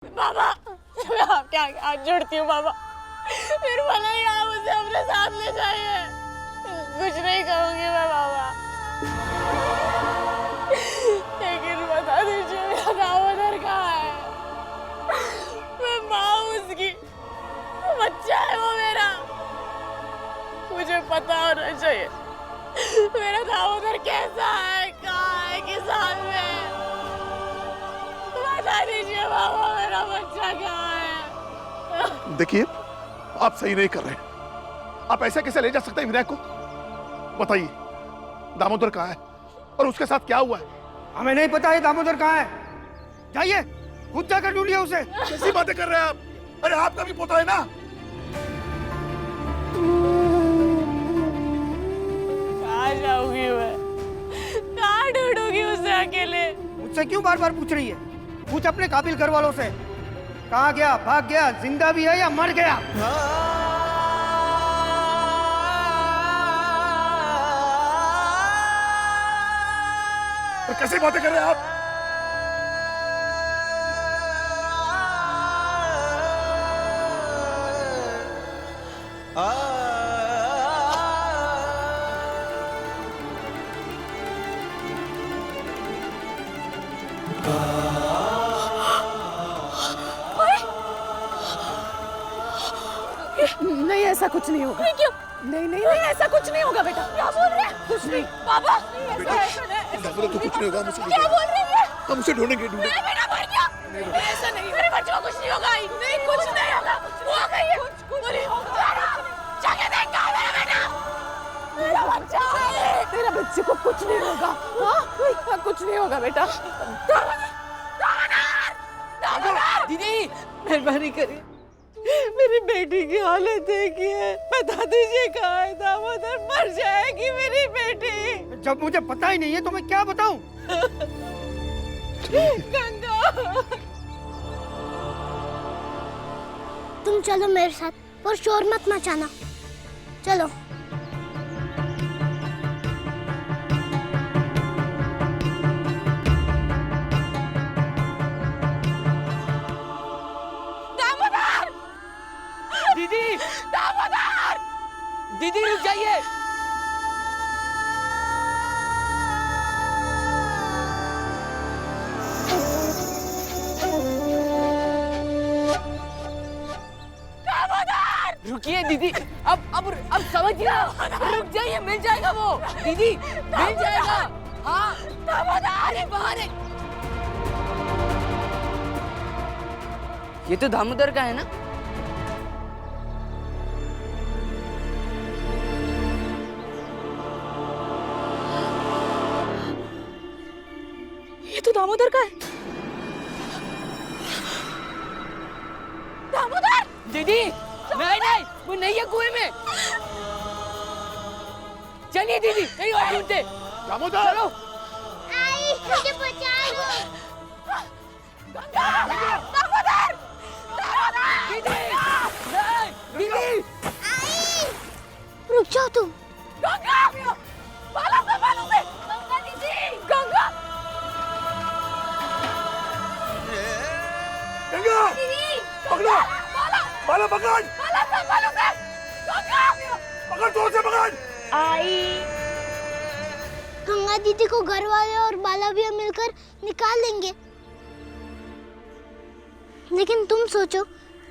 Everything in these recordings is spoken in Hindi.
बाबा मैं आपके आगे हाथ जोड़ती हूँ बाबा, फिर भले ही आप उसे अपने साथ ले जाइए, कुछ नहीं करूँगी मैं बाबा, लेकिन बता दीजिए मेरा दामोदर कहाँ है? मैं माँ हूँ उसकी, बच्चा है वो मेरा, मुझे पता होना चाहिए मेरा दामोदर कैसा है, कहाँ है, किस हाल में है? बता दीजिए बाबा मेरा बच्चा कहाँ है? देखिए आप सही नहीं कर रहे, आप ऐसे कैसे ले जा सकते हैं विनायक को? बताइए दामोदर कहाँ है और उसके साथ क्या हुआ है? हमें नहीं पता है दामोदर कहाँ है, जाइए खुद जाकर ढूंढिए उसे। कैसी बातें कर रहे हैं आप? अरे आपका भी पोता है ना। कहाँ जाऊंगी मैं, कहाँ ढूंढूंगी उसे अकेले? मुझसे क्यों बार बार पूछ रही है? पूछ अपने काबिल घर वालों से, कहाँ गया, भाग गया, जिंदा भी है या मर गया? तो कैसी बातें कर रहे हैं आप? नहीं ऐसा कुछ नहीं होगा। नहीं क्यों? नहीं नहीं नहीं ऐसा कुछ नहीं होगा बेटा। क्या बोल रहे हैं? कुछ नहीं बाबा, ऐसा नहीं। दामोदर को कुछ नहीं होगा, मुझे क्या बोल रही है? हम उसे ढूंढेंगे। मेरा बेटा मर गया। नहीं ऐसा नहीं, मेरे बच्चे को कुछ नहीं होगा। नहीं कुछ नहीं होगा, वो आ गई है। बोली जाके देख कहाँ है मेरा बेटा, मेरा बच्चा है। तेरा बच्चे को कुछ नहीं होगा। हाँ कुछ नहीं होगा बेटा। दीदी मेहरबानी करिए, मेरी बेटी की हालत देखिए, बता दीजिए कहाँ है दामोदर, मर जाएगी मेरी बेटी। जब मुझे पता ही नहीं है तो मैं क्या बताऊं? गंगा तुम चलो मेरे साथ और शोर मत मचाना, चलो। दीदी दामोदर, दीदी रुक जाइए। दामोदर रुकिए दीदी, अब समझिए, रुक जाइए, मिल जाएगा वो दीदी, मिल जाएगा। हाँ दामोदर, अरे बाहर है। ये तो दामोदर का है ना? ये तो दामोदर का है। दामोदर! दीदी नहीं वो नहीं है कुएं में। चलिए दीदी कहीं और ढूंढते। दामोदर चलो। आई मुझे बचाओ। दामोदर! दीदी नहीं, दीदी आई रुक जाओ तुम। गंगा बाला संभालो से। गंगा दीदी, गंगा गंगा पकड़ो, बाला पकड़, बाला संभालो से। गंगा पकड़, जोर से पकड़। आई गंगा दीदी को घर वाले और बाला भैया मिलकर निकाल देंगे, लेकिन तुम सोचो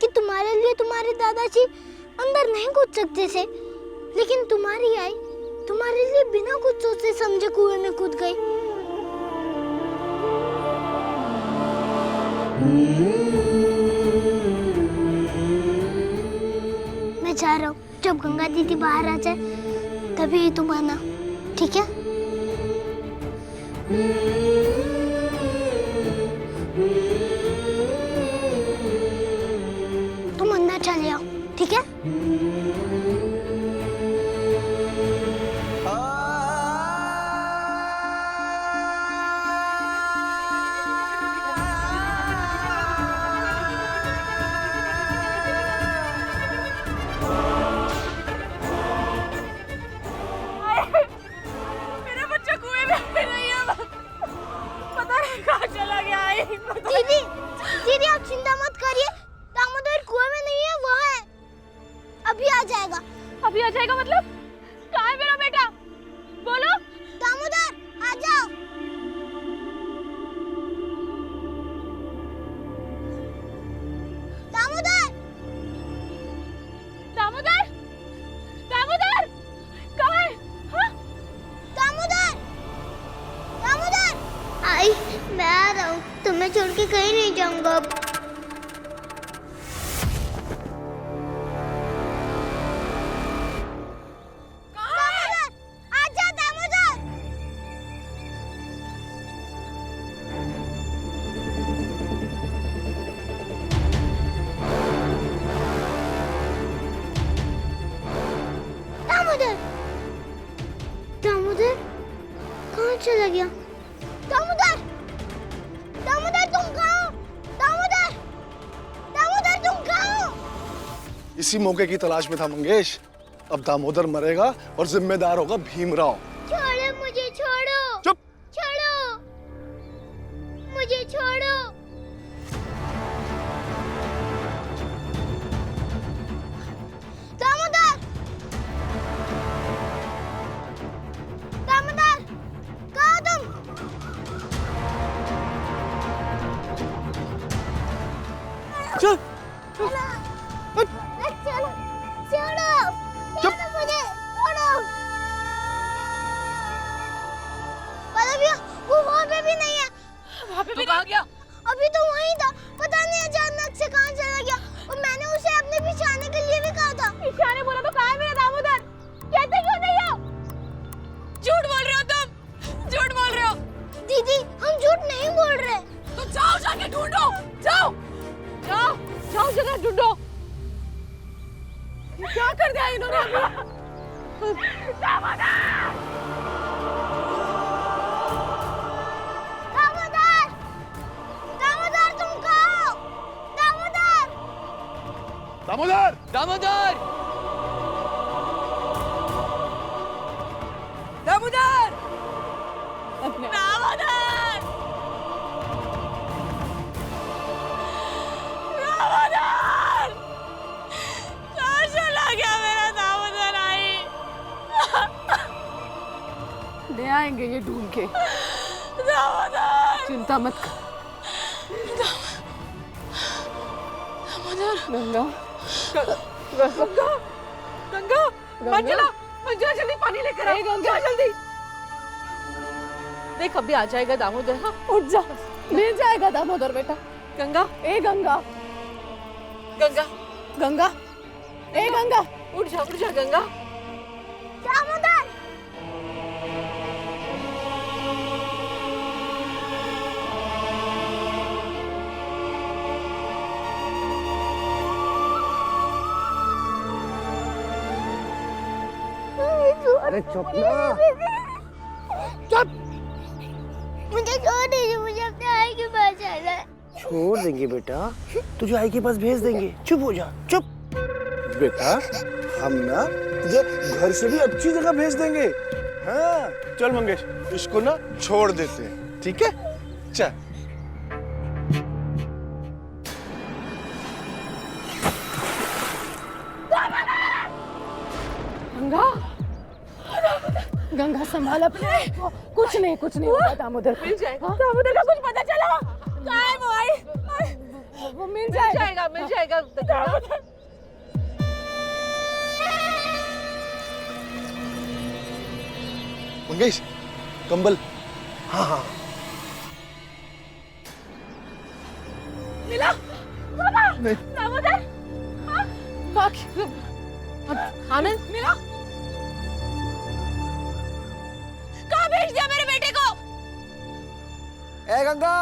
कि तुम्हारे लिए तुम्हारे दादाजी अंदर नहीं कूद सकते थे, लेकिन तुम्हारी आई तुम्हारे लिए बिना कुछ सोचे समझे कुएं में कूद गई। मैं जा रहा हूँ, जब गंगा दीदी बाहर आ जाए तभी तुम आना, ठीक है? तुम अंदर चले आओ, ठीक है? मेरा बच्चा कुएं में नहीं है, पता नहीं कहाँ चला गया है। दीदी दीदी आप चिंता मत मत करिए। दामोदर कुएं में नहीं है, वहाँ है। अभी आ जाएगा। अभी आ जाएगा मतलब? कहाँ है मेरा बेटा? बोलो। दामोदर आ जाओ। दामोदर, दामोदर, दामोदर, कहाँ है? हाँ? दामोदर, दामोदर। आई, मैं आ रहा हूँ। तुम्हें छोड़ के कहीं नहीं जाऊंगा अब। दामोदर, आजा दामोदर। दामोदर, दामोदर, कहाँ चला गया? दामोदर, दामोदर तुम कहाँ हो? दामोदर, दामोदर तुम कहाँ हो? इसी मौके की तलाश में था मंगेश। अब दामोदर मरेगा और जिम्मेदार होगा भीमराव। छोड़ो मुझे, छोड़ो। चुप। छोड़ो मुझे, छोड़ो। दामोदर, दामोदर, कहाँ हो तुम? चल। चलो, चलो, छोड़ो। चुप। छोड़ो मुझे, छोड़ो। पता भैया, वो वहाँ पे भी नहीं है। वहाँ पे भी कहाँ गया? अभी तो वहीं था, पता नहीं अचानक से कहाँ चला गया। और मैंने उसे अपने पीछे आने के लिए भी कहा था। ईशा ने बोला तो कहाँ है मेरा दामोदर? कहते क्यों नहीं हो? झूठ बोल रहे हो तुम, झूठ बोल रहे हो। दीदी, हम झूठ नहीं बोल रहे। तो जाओ जाके ढूंढो, जाओ, जाओ, जाओ जगह ढूंढो। क्या कर दिया इन्होंने अभी? दामोदर! दामोदर, दामोदर तुम कहाँ हो? दामोदर, दामोदर, दामोदर! दामोदर! दामोदर! दामोदर! कहाँ चला गया मेरा दामोदर? आई ले आएंगे ये ढूंढ के। दामोदर! चिंता मत कर। दामोदर! गंगा, गंगा, गंगा, मंजुला, मंजुला जल्दी पानी लेकर आ। गंगा जल्दी। देख अभी आ जाएगा दामोदर। हाँ उठ जा, मिल जाएगा दामोदर बेटा। गंगा, ए गंगा, गंगा, गंगा, ए गंगा, उठ जा गंगा। दामोदर। अरे चुप ना। चुप। मुझे छोड़ दीजिए, मुझे अपने आई के पास जाना है। छोड़ देंगे बेटा, तुझे आई के पास भेज देंगे। चुप हो जा, चुप। बेटा हम ना तुझे घर से भी अच्छी जगह भेज देंगे। हाँ चल मंगेश, इसको ना छोड़ देते हैं, ठीक है? चल। गंगा, गंगा संभाल अपने। कुछ नहीं होगा दामोदर। मिल जाएगा। दामोदर का कुछ पता चला? कहाँ है वो? आई वो मिल जाएगा, मिल जाएगा। मंगेश कंबल। हाँ हाँ मिला? नहीं। दामोदर? आनंद मिला? कहाँ भेज दिया मेरे बेटे को? ए गंगा,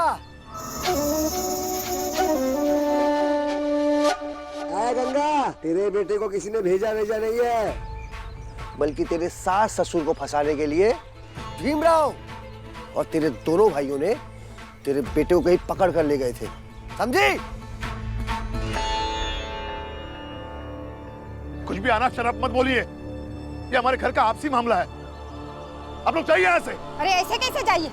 ए गंगा, तेरे बेटे को किसी ने भेजा नहीं है, बल्कि तेरे सास ससुर को फंसाने के लिए भीमराव और तेरे दोनों भाइयों ने तेरे बेटे को कहीं पकड़ कर ले गए थे, समझी? कुछ भी आना शराब मत बोलिए, ये हमारे घर का आपसी मामला है। आप लोग जाइए यहाँ से। अरे ऐसे कैसे जाइए?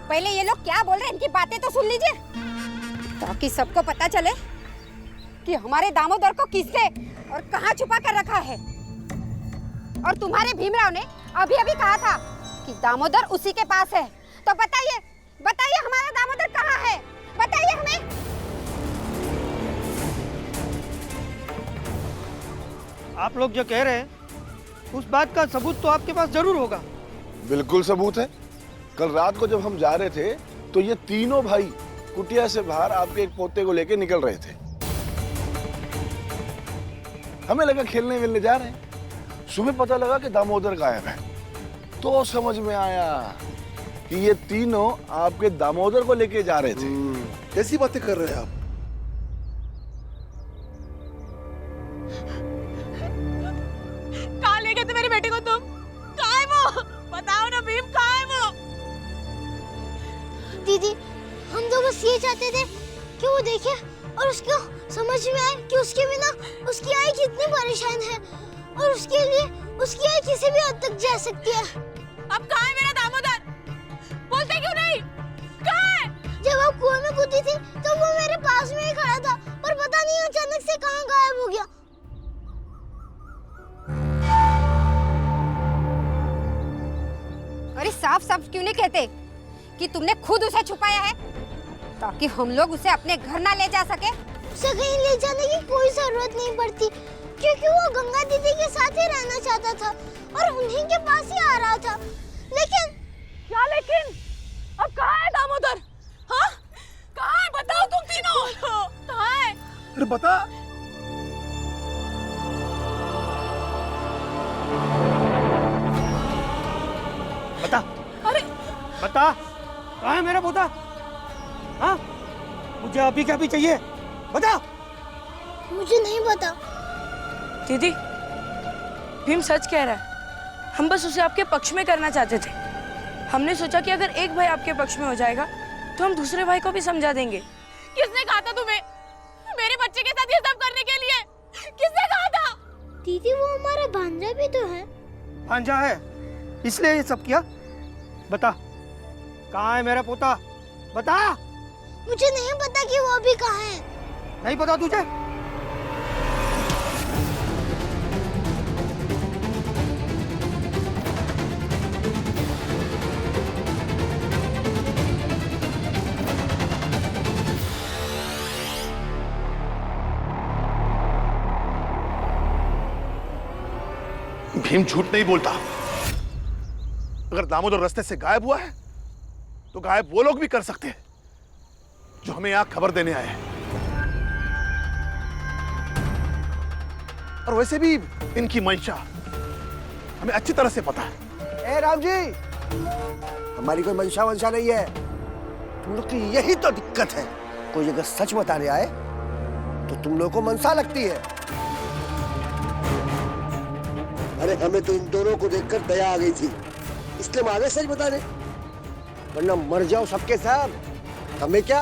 पहले ये लोग क्या बोल रहे हैं, इनकी बातें तो सुन लीजिए। ताकि सबको पता चले कि हमारे दामोदर को किससे और कहाँ छुपा कर रखा है। और तुम्हारे भीमराव ने अभी अभी कहा था कि दामोदर उसी के पास है। तो बताइए बताइए हमारा दामोदर कहाँ है, बताइए हमें। आप लोग जो कह रहे हैं उस बात का सबूत तो आपके पास जरूर होगा। बिल्कुल सबूत है। कल रात को जब हम जा रहे थे तो ये तीनों भाई कुटिया से बाहर आपके एक पोते को लेके निकल रहे थे। हमें लगा खेलने मिलने जा रहे हैं। सुबह पता लगा कि दामोदर गायब है। तो समझ में आया कि ये तीनों आपके दामोदर को लेके जा रहे थे। कैसी बातें कर रहे हैं आप? कहाँ ले गए थे मेरी बेटी को तुम? कहाँ है वो? बताओ ना भीम, कहाँ है वो? दीदी, हम तो बस ये चाहते थे कि वो देखे और उसको समझ में आए कि उसके बिना उसकी आई कितनी परेशान है और उसके लिए उसकी आई किसी भी हद तक जा सकती है। अब कहाँ है मेरा दामोदर? बोलते क्यों नहीं? कहाँ है? जब आप कुएं में कूदी थी तो वो मेरे पास में ही खड़ा था, पर पता नहीं अचानक से कहाँ गायब हो गया। अरे साफ साफ क्यों नहीं कहते कि तुमने खुद उसे छुपाया है, ताकि हम लोग उसे अपने घर ना ले जा सके। उसे कहीं ले जाने की कोई जरूरत नहीं पड़ती, क्योंकि वो गंगा दीदी के साथ ही रहना चाहता था और उन्हीं के पास ही आ रहा था। लेकिन क्या लेकिन? अब कहाँ है दामोदर? हाँ? कहाँ है? बताओ तुम तीनों। कहाँ है? अरे बता। बता अरे बता, कहाँ है मेरा पोता? हाँ, मुझे अभी क्या भी चाहिए, बता। मुझे नहीं पता। दीदी, भीम सच कह रहा है। हम बस उसे आपके पक्ष में करना चाहते थे। हमने सोचा कि अगर एक भाई आपके पक्ष में हो जाएगा तो हम दूसरे भाई को भी समझा देंगे। किसने कहा था तुम्हें मेरे बच्चे के साथ ये सब करने के लिए? किसने कहा था? दीदी, वो हमारा भांजा भी तो है। भांजा है इसलिए ये सब किया। बता, कहाँ है मेरा पोता? बता। मुझे नहीं पता कि वो अभी कहाँ है। नहीं पता तुझे? भीम झूठ नहीं बोलता। अगर दामोदर रास्ते से गायब हुआ है तो गायब वो लोग भी कर सकते हैं जो हमें यहां खबर देने आए हैं। और वैसे भी इनकी मंशा हमें अच्छी तरह से पता है। ए राम जी, हमारी कोई मंशा वंशा नहीं है। तुम लोग की यही तो दिक्कत है। कोई अगर सच बताने आए तो तुम लोग को मनसा लगती है। अरे हमें तो इन दोनों को देखकर दया आ गई थी, इसलिए हम आगे सच बताने, वरना मर जाओ सबके सब। हमें क्या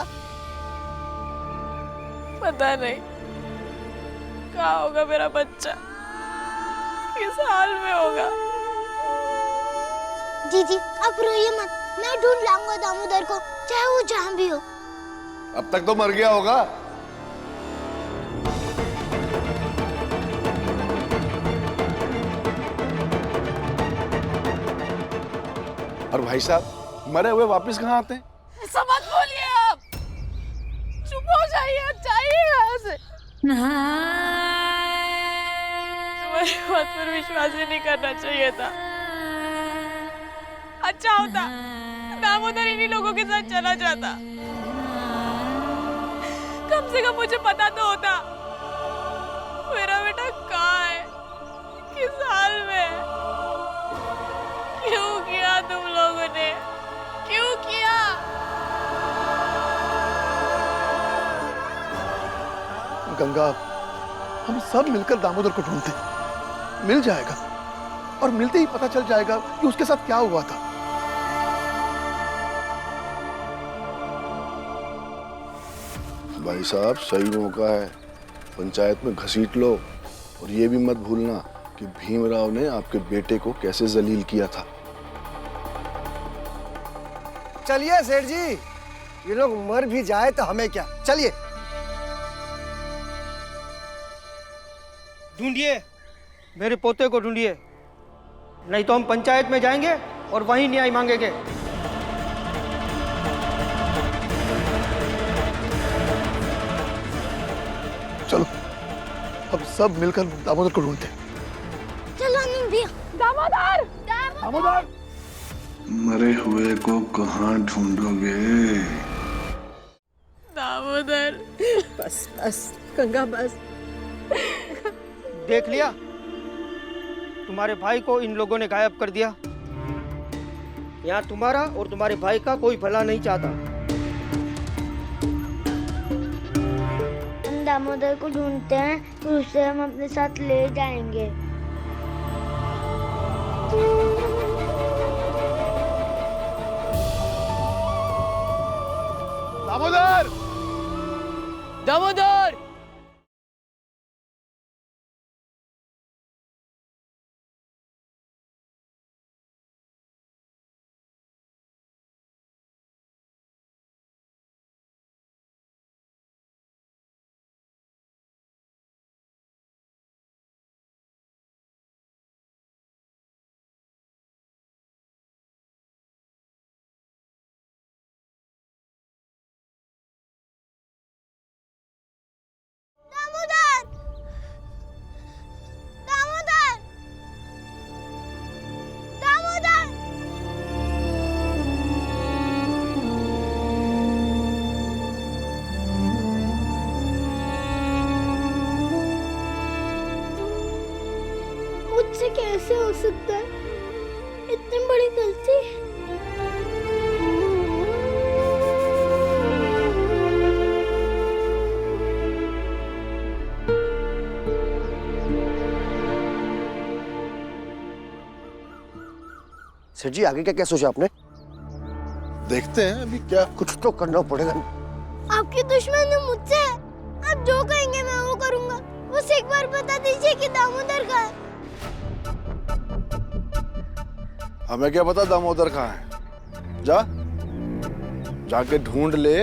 पता नहीं कहाँ होगा मेरा बच्चा, किस हाल में होगा। दीदी, आप रोइए मत, मैं ढूंढ लाऊंगा दामोदर को, चाहे वो जहाँ भी हो। अब तक तो मर गया होगा। और भाई साहब, मरे हुए वापस कहाँ आते हैं? ऐसा मत बोलिए आप, चुप हो जाइए, जाइए यहाँ से। तुम्हारी बात पर विश्वास ही नहीं करना चाहिए था। अच्छा होता दामोदर इन्हीं लोगों के साथ चला जाता, कम से कम मुझे पता तो होता मेरा बेटा कहाँ है, किस हाल में है। क्यों किया तुम लोगों ने, क्यों किया? गंगा, हम सब मिलकर दामोदर को ढूंढते, मिल जाएगा और मिलते ही पता चल जाएगा कि उसके साथ क्या हुआ था। भाई साहब, सही मौका है, पंचायत में घसीट लो। और ये भी मत भूलना कि भीमराव ने आपके बेटे को कैसे जलील किया था। चलिए सेठ जी, ये लोग मर भी जाए तो हमें क्या, चलिए। ढूंढिए, मेरे पोते को ढूंढिए, नहीं तो हम पंचायत में जाएंगे और वहीं न्याय मांगेंगे। चलो अब सब मिलकर दामोदर को ढूंढते हैं। चलो आनंद भैया। दामोदर! दामोदर! मरे हुए को कहाँ ढूंढोगे? दामोदर! बस बस गंगा बस। देख लिया, तुम्हारे भाई को इन लोगों ने गायब कर दिया। यहाँ तुम्हारा और तुम्हारे भाई का कोई भला नहीं चाहता। हम दामोदर को ढूंढते हैं, फिर उसे हम अपने साथ ले जाएंगे। दामोदर! दामोदर! दामोदर! दामोदर! दामोदर! मुझसे कैसे हो सकता है इतनी बड़ी गलती? सेठ जी, आगे क्या क्या सोचा आपने? देखते हैं अभी क्या। कुछ तो करना पड़ेगा। आपकी दुश्मनी मुझसे है। आप जो कहेंगे मैं वो करूंगा। बस एक बार बता दीजिए कि दामोदर कहाँ है। हमें क्या पता दामोदर कहाँ है? जा, जाके ढूंढ ले।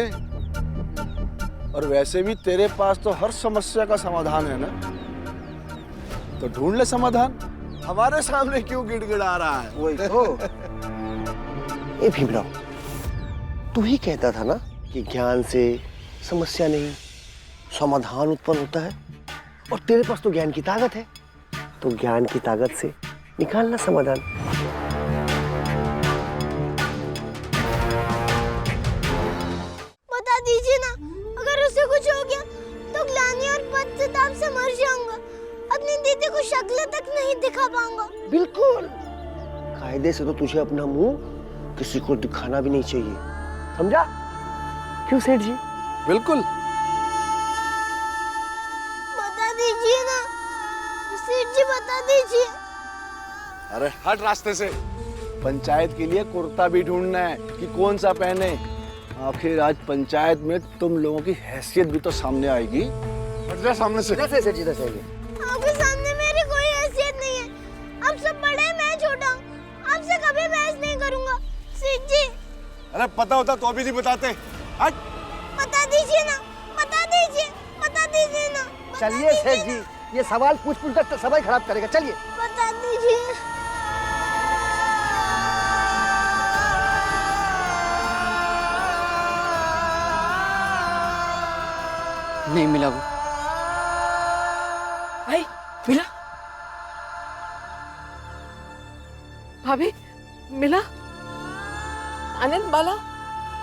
और वैसे भी तेरे पास तो हर समस्या का समाधान है ना, तो ढूंढ ले समाधान। हमारे सामने क्यों गिड़गिड़ा रहा है? वही तो। ए भीमराव, तू ही कहता था ना कि ज्ञान से समस्या नहीं समाधान उत्पन्न होता है, और तेरे पास तो ज्ञान की ताकत है, तो ज्ञान की ताकत से निकालना समाधान। बता दीजिए ना, अगर उसे कुछ हो गया तो ग्लानि और पश्चाताप से मर जाऊंगा। अपनी दीदी को शक्ल तक नहीं दिखा पाऊंगा। बिल्कुल। कायदे से तो तुझे अपना मुंह किसी को दिखाना भी नहीं चाहिए, समझा? क्यों सेठ जी? बिल्कुल। बता दीजिए ना सेठ जी, बता दीजिए। अरे हट रास्ते से। पंचायत के लिए कुर्ता भी ढूंढना है कि कौन सा पहने। आखिर आज पंचायत में तुम लोगों की हैसियत भी तो सामने आएगी। हट जा सामने से। दस है सेठ जी, 10 है। आपके सामने मेरी कोई हैसियत नहीं है। आप सब बड़े, मैं छोटा हूँ। आपसे कभी बहस नहीं करूंगा सेठ जी। अरे पता होता तो अभी नहीं बताते। हट। बता दीजिए ना, बता दीजिए, बता दीजिए ना। चलिए सेठ जी, ये सवाल पूछ पूछ कर समय खराब करेगा, चलिए। बता दीजिए। नहीं मिला वो। भाई मिला? भाभी मिला? आनंद बाला?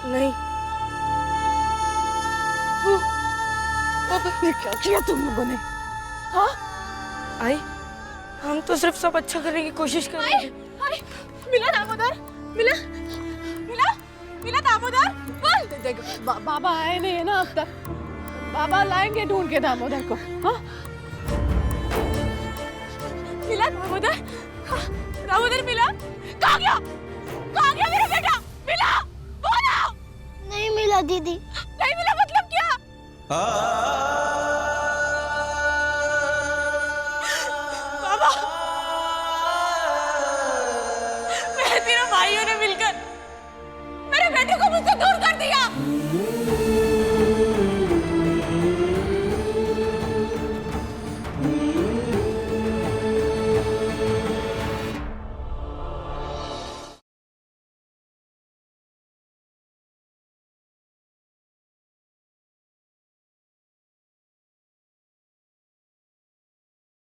नहीं। ये क्या किया तुम लोगों ने? हाँ? आई, हम तो सिर्फ सब अच्छा करने की कोशिश कर रहे थे। मिला दामोदर? मिला? मिला? मिला दामोदर? बोल। देखो बाबा आए नहीं है ना अब तक। बाबा लाएंगे ढूंढ के दामोदर को। हाँ? मिला दामोदर? हाँ, दामोदर मिला? कहाँ गया? कहाँ गया मेरा बेटा? मिला? बोलो। नहीं मिला दीदी। नहीं मिला मतलब क्या? बाबा, मेरे तीनों भाइयों ने मिलकर